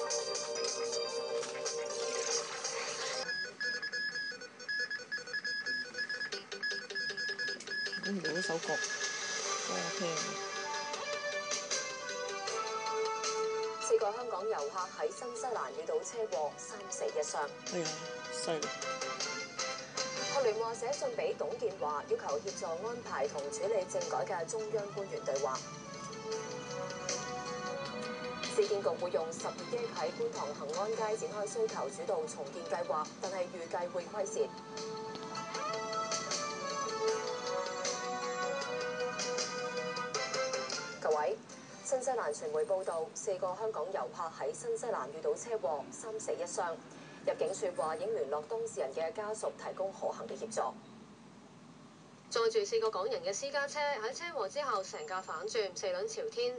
估唔到嗰首歌聽。4個香港遊客喺新西蘭遇到車禍，3死1傷。哎呀，犀利！學聯話寫信俾董建華，要求協助安排同處理政改嘅中央官員對話。市建局會用10億喺觀塘恆安街展開需求主導重建計劃，但係預計會虧蝕。各位，新西蘭傳媒報道，4個香港遊客喺新西蘭遇到車禍，3死1傷。入境處話已經聯絡當事人嘅家屬，提供可行嘅協助。載住4個港人嘅私家車喺車禍之後成架反轉，4輪朝天。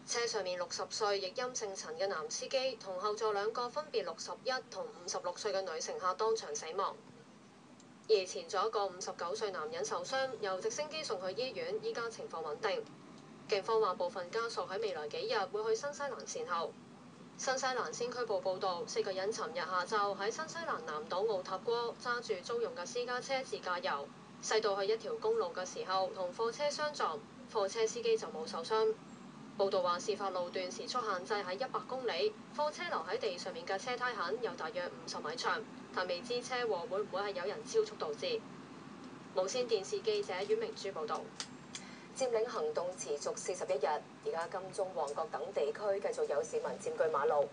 車上面60歲譯音姓陳嘅男司機同後座2個分別61同56歲嘅女乘客當場死亡，而前座一個59歲男人受傷，由直升機送去醫院，依家情況穩定。警方話部分家屬喺未來幾日會去新西蘭善後。新西蘭先驅報報導，4個人尋日下晝喺新西蘭南島奧塔哥揸住租用嘅私家車自駕遊，駛到去一條公路嘅時候同貨車相撞，貨車司機就冇受傷。報道話，事發路段時速限制喺100公里，貨車留喺地上面嘅車胎痕有大約50米長，但未知車禍會唔會係有人超速導致。無線電視記者阮明珠報導。佔領行動持續41日，而家金鐘、旺角等地區繼續有市民佔據馬路。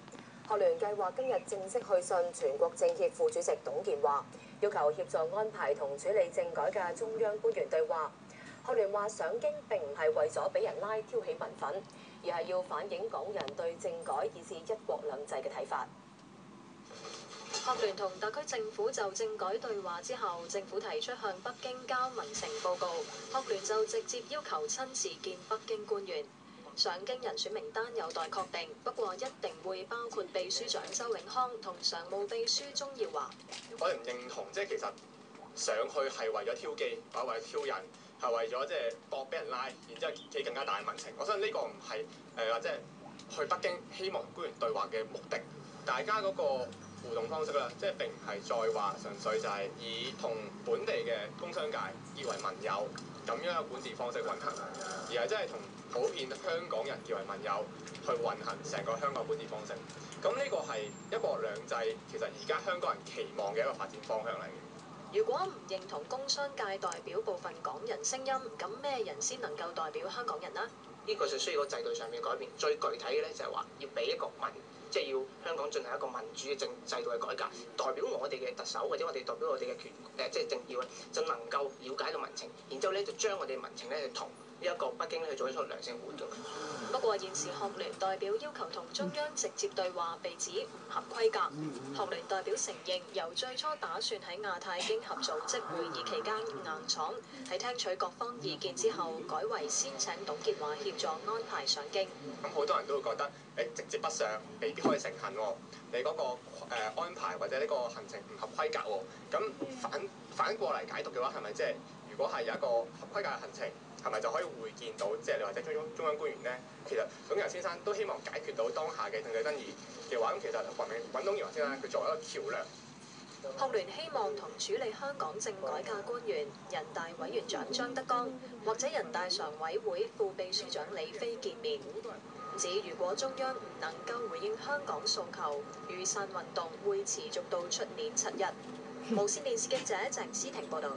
學聯計劃今日正式去信全國政協副主席董建華，要求協助安排同處理政改嘅中央官員對話。學聯話上京並唔係為咗俾人拉挑起民憤，而係要反映港人對政改以至一國兩制嘅睇法。學聯同特區政府就政改對話之後，政府提出向北京交民情報告，學聯就直接要求親自見北京官員。上京人選名單有待確定，不過一定會包括秘書長周永康同常務秘書鍾耀華。我哋唔認同，即係其實上去係為咗挑機，或者為咗挑人，係為咗即係搏俾人拉，然之後企更加大嘅民情。我相信呢個唔係即係去北京希望官員對話嘅目的。大家嗰個互動方式啦，即係並唔係再話純粹就係以同本地嘅工商界結為盟友咁樣嘅管治方式運行，而係真係同普遍香港人結為盟友去運行成個香港管治方式。咁呢個係一國兩制，其實而家香港人期望嘅一個發展方向嚟嘅。如果唔認同工商界代表部分港人聲音，咁咩人先能夠代表香港人呢？呢個就需要個制度上面改變。最具體嘅咧就係話要俾一個即係要香港進行一個民主嘅制度嘅改革，代表我哋嘅特首或者我哋代表我哋嘅即係政要咧，就能夠了解到民情，然之後咧就將我哋民情咧同呢一個北京咧去做一出良性互動。不過現時學聯代表要求同中央直接對話，被指唔合規格。學聯代表承認，由最初打算喺亞太經合組織會議期間硬闖，喺聽取各方意見之後，改為先請董建華協助安排上京。咁好多人都會覺得直接北上未必可以成行喎，你嗰個安排或者呢個行程唔合規格喎。咁反過嚟解讀嘅話，係咪即係如果係有一個合規格嘅行程，係咪就可以會見到即係你或者中央官員咧？其實董建華先生都希望解決到當下嘅政治爭議嘅話，咁其實揾董建華先生佢作為一個橋梁。學聯希望同處理香港政改嘅官員，人大委員長張德江或者人大常委會副秘書長李飛見面，指如果中央唔能夠回應香港訴求，雨傘運動會持續到出年7日。無線電視記者鄭思婷報導。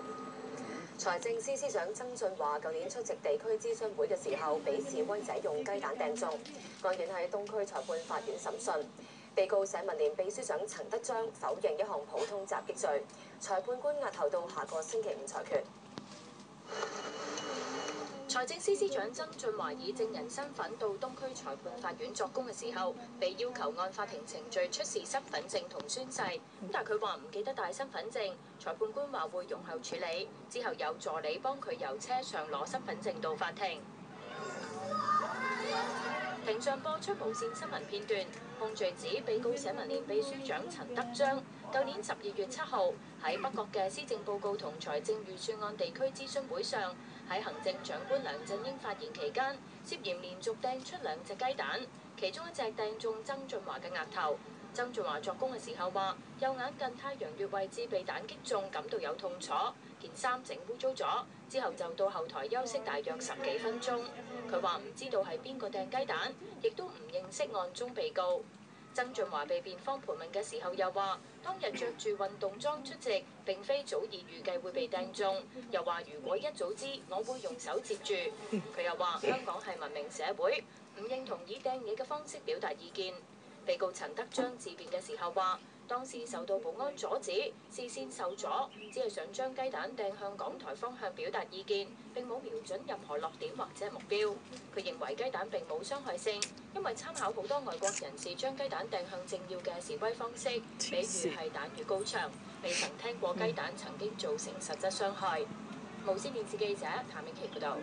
財政司司長曾俊華舊年出席地區諮詢會嘅時候，俾示威者用雞蛋掟中，案件喺東區裁判法院審訊。被告社民連秘書長陳德章否認一項普通襲擊罪，裁判官押後到下個星期5裁決。財政司司長曾俊華以證人身份到東區裁判法院作供嘅時候，被要求按法庭程序出示身份證同宣誓，但佢話唔記得帶身份證，裁判官話會容後處理，之後有助理幫佢由車上攞身份證到法庭。庭上播出無線新聞片段，控罪指被告社民連秘書長陳德章舊年12月7號喺北角嘅施政報告同財政預算案地區諮詢會上，喺行政長官梁振英發言期間，涉嫌連續掟出2隻雞蛋，其中一隻掟中曾俊華嘅額頭。曾俊華作供嘅時候話，右眼近太陽穴位置被彈擊中，感到有痛楚，件衫整污糟咗，之後就到後台休息大約10幾分鐘。佢話唔知道係邊個掟雞蛋，亦都唔認識案中被告。曾俊華被辯方盤問嘅時候又話，當日着住運動裝出席，並非早已預計會被掟中。又話如果一早知，我會用手接住。佢又話香港係文明社會，唔認同以掟嘢嘅方式表達意見。被告陳德章自辯嘅時候話，當時受到保安阻止，視線受阻，只係想將雞蛋掟向港台方向表達意見，並冇瞄準任何落點或者目標。佢認為雞蛋並冇傷害性，因為參考好多外國人士將雞蛋掟向政要嘅示威方式，比喻係彈與高牆，未曾聽過雞蛋曾經造成實質傷害。無線電視記者譚詠琪報導。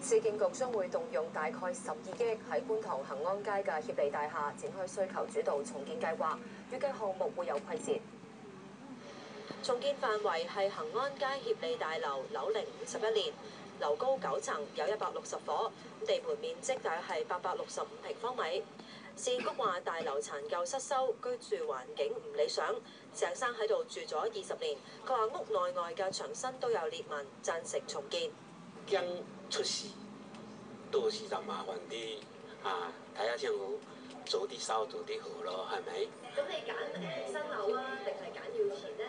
市建局將會動用大概12億喺觀塘恒安街嘅協利大廈展開需求主導重建計劃，預計項目會有規設。重建範圍係恒安街協利大樓樓齡51年，樓高9層，有160伙，地盤面積大約係865平方米。市建局話大樓殘舊失修，居住環境唔理想。鄭生喺度住咗20年，佢話屋內外嘅牆身都有裂紋，贊成重建。驚出事，到時就麻煩啲啊！睇下先好，早啲收早啲好咯，係咪？咁你揀新樓啊，定係揀要錢咧？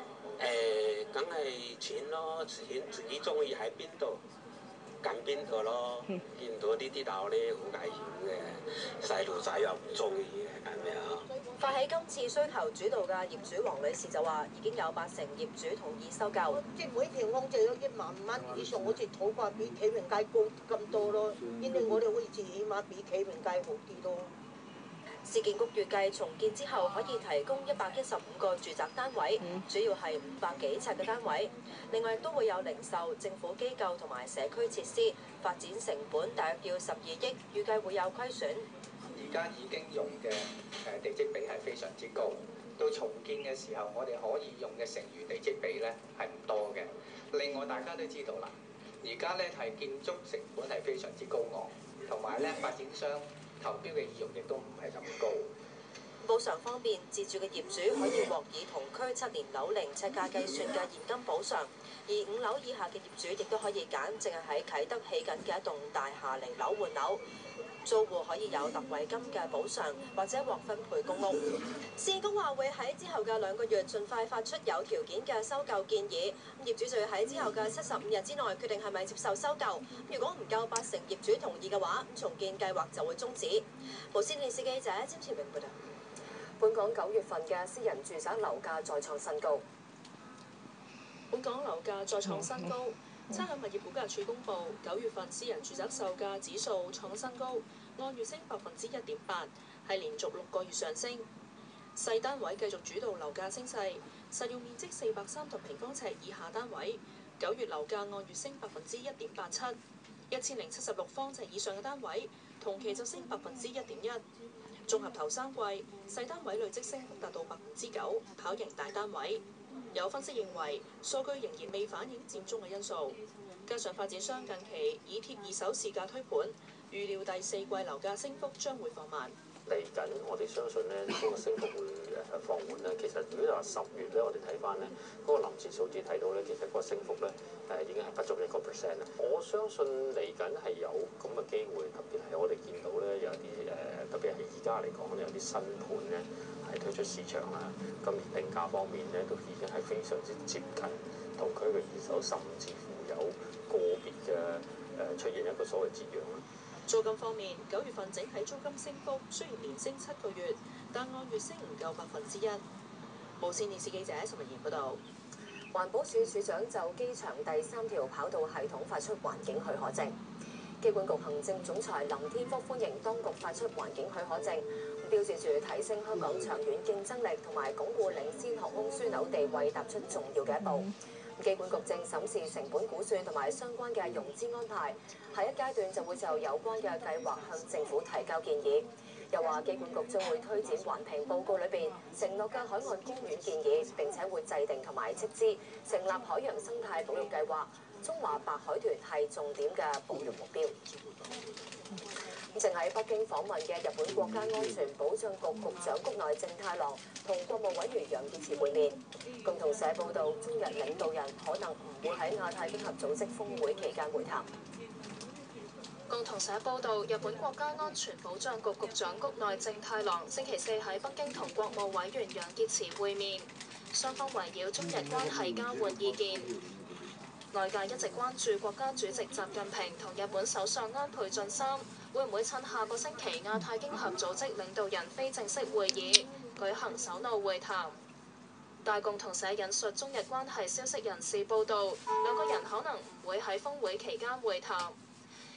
梗係錢咯，錢自己中意喺邊度揀邊個咯。見到呢啲樓咧好危險嘅，細路仔又唔中意嘅，係咪啊？發起今次需求主導嘅業主黃女士就話，已經有80%業主同意收購。即係每平方借咗1萬蚊以上，好似土價比企平街高咁多咯。因為我哋好似起碼比企平街好啲咯。市建局預計重建之後可以提供115個住宅單位，主要係500幾尺嘅單位。另外亦都會有零售、政府機構同埋社區設施，發展成本大約要12億，預計會有虧損。而家已經用嘅地積比係非常之高，到重建嘅時候，我哋可以用嘅剩餘地積比咧係唔多嘅。另外大家都知道啦，而家咧係建築成本係非常之高昂，同埋咧發展商投標嘅意欲亦都唔係咁高。補償方面，自住嘅業主可以獲以同區7年樓齡尺價計算嘅現金補償，而5樓以下嘅業主亦都可以揀淨係喺啟德起緊嘅一棟大廈嚟樓換樓。租戶可以有特惠金嘅補償，或者獲分配公屋。市建局話會喺之後嘅2個月盡快發出有條件嘅收購建議，業主就要喺之後嘅75日之內決定係咪接受收購。如果唔夠80%業主同意嘅話，重建計劃就會終止。無線電視記者詹超榮報道。本港9月份嘅私人住宅樓價再創新高。本港樓價再創新高。差餉物業估價署公布，9月份私人住宅售價指數創新高，按月升1.8%，係連續6個月上升。細單位繼續主導樓價升勢，實用面積430平方尺以下單位，9月樓價按月升1.87%，1076方尺以上嘅單位同期就升1.1%。綜合頭3季，細單位累積升幅達到9%，跑贏大單位。有分析認為，數據仍然未反映佔中嘅因素，加上發展商近期以貼二手市價推盤，預料第4季樓價升幅將會放慢。嚟緊，我哋相信咧，嗰個升幅會放緩咧。其實如果話10月咧，我哋睇翻咧，嗰個臨時數字睇到咧，其實個升幅咧已經係不足1%啦。我相信嚟緊係有咁嘅機會，特別係我哋見到咧有啲特別係而家嚟講有啲新盤咧係推出市場啦。咁而定價方面咧都已經係非常之接近同區嘅二手，甚至乎有個別嘅出現一個所謂折讓啦。租金方面，9月份整體租金升幅雖然連升7個月，但按月升唔夠1%。無線電視記者陳文賢報導。環保署署長就機場第3條跑道系統發出環境許可證。機管局行政總裁林天福歡迎當局發出環境許可證，標誌住提升香港長遠競爭力同埋鞏固領先航空樞紐地位踏出重要嘅一步。機管局正審視成本估算同埋相關嘅融資安排，下一階段就會就有關嘅計劃向政府提交建議。又話機管局將會推展環評報告裏邊承諾嘅海岸公園建議，並且會制定同埋斥資成立海洋生態保育計劃。中華白海豚係重點嘅保育目標。正喺北京訪問嘅日本國家安全保障局局長谷內正太郎同國務委員楊潔篪會面。共同社報道，中日領導人可能唔會喺亞太經合組織峰會期間會談。共同社報道，日本國家安全保障局局長谷內正太郎星期四喺北京同國務委員楊潔篪會面，雙方圍繞中日關係交換意見。外界一直關注國家主席習近平同日本首相安倍晉三會唔會趁下個星期亞太經合組織領導人非正式會議舉行首腦會談。大共同社引述中日關係消息人士報道，兩個人可能唔會喺峰會期間會談。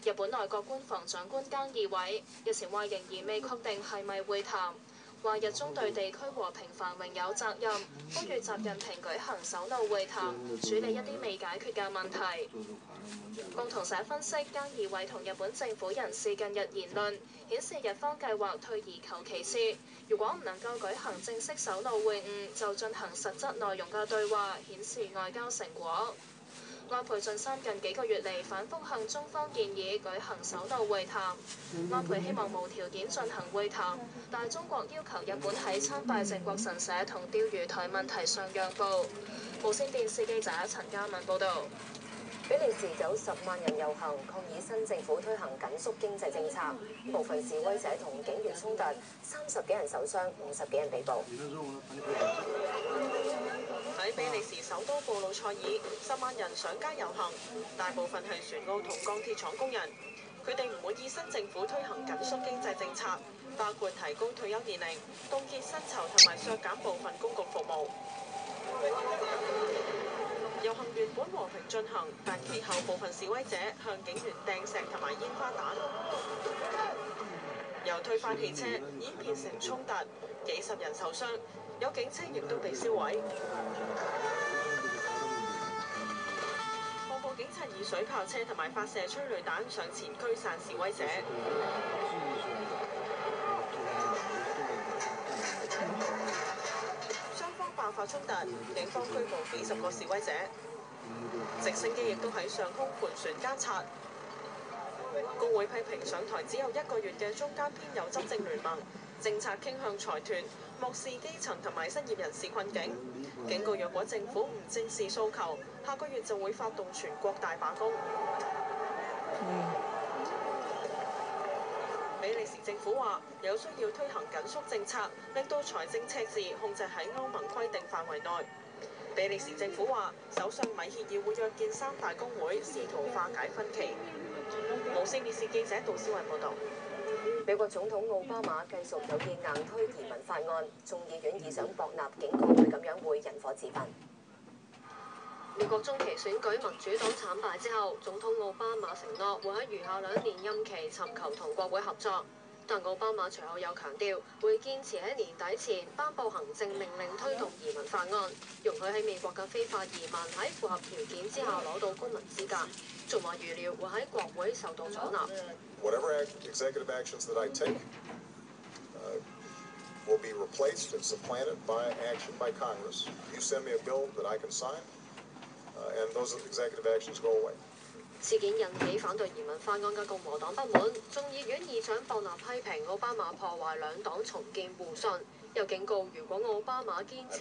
日本內閣官房長官菅義偉日前話仍然未確定係咪會談，話日中對地區和平繁榮有責任，呼籲習近平舉行首腦會談，處理一啲未解決嘅問題。共同社分析，菅義偉同日本政府人士近日言論顯示，日方計劃退而求其次，如果唔能夠舉行正式首腦會晤，就進行實質內容嘅對話，顯示外交成果。安倍晉三近幾個月嚟反覆向中方建議舉行首腦會談，安倍希望無條件進行會談，但係中國要求日本喺參拜靖國神社同釣魚台問題上讓步。無線電視記者陳嘉敏報導。比利時有10萬人遊行抗議新政府推行緊縮經濟政策，部分示威者同警員衝突，30幾人受傷，50幾人被捕。喺比利時首都布魯塞爾，10萬人上街遊行，大部分係船澳同鋼鐵廠工人。佢哋唔滿意新政府推行緊縮經濟政策，包括提高退休年齡、凍結薪酬同埋削減部分公共服務。遊行原本和平進行，但其後部分示威者向警員掟石同埋煙花彈，由推翻汽車演變成衝突，幾十人受傷，有警車亦都被燒毀。防暴警察以水炮車同埋發射催淚彈上前驅散示威者。雙方爆發衝突，警方拘捕幾十個示威者。直升機亦都喺上空盤旋監察。工會批評上台只有1個月嘅中間偏右執政聯盟，政策傾向財團，漠視基層同埋失業人士困境。警告若果政府唔正視訴求，下個月就會發動全國大罷工。比利時政府話有需要推行緊縮政策，令到財政赤字控制喺歐盟規定範圍內。比利時政府話，首相米歇爾會約見3大工會，試圖化解分歧。無線電視記者杜思慧報導。美國總統奧巴馬繼續有意硬推移民法案，眾議院議長博納警告佢咁樣會引火自焚。美國中期選舉民主黨慘敗之後，總統奧巴馬承諾會喺餘下2年任期尋求同國會合作，但奧巴馬隨後又強調會堅持喺年底前頒布行政命令推動移民法案，容許喺美國嘅非法移民喺符合條件之下攞到公民資格，仲話預料會喺國會受到阻撓。Whatever executive actions that I take will be replaced and supplanted by action by Congress. You send me a bill that I can sign, and those executive actions go away. 事件引起反對移民法案嘅共和黨不滿，眾議院議長博納批評奧巴馬破壞兩黨重建互信，又警告如果奧巴馬堅持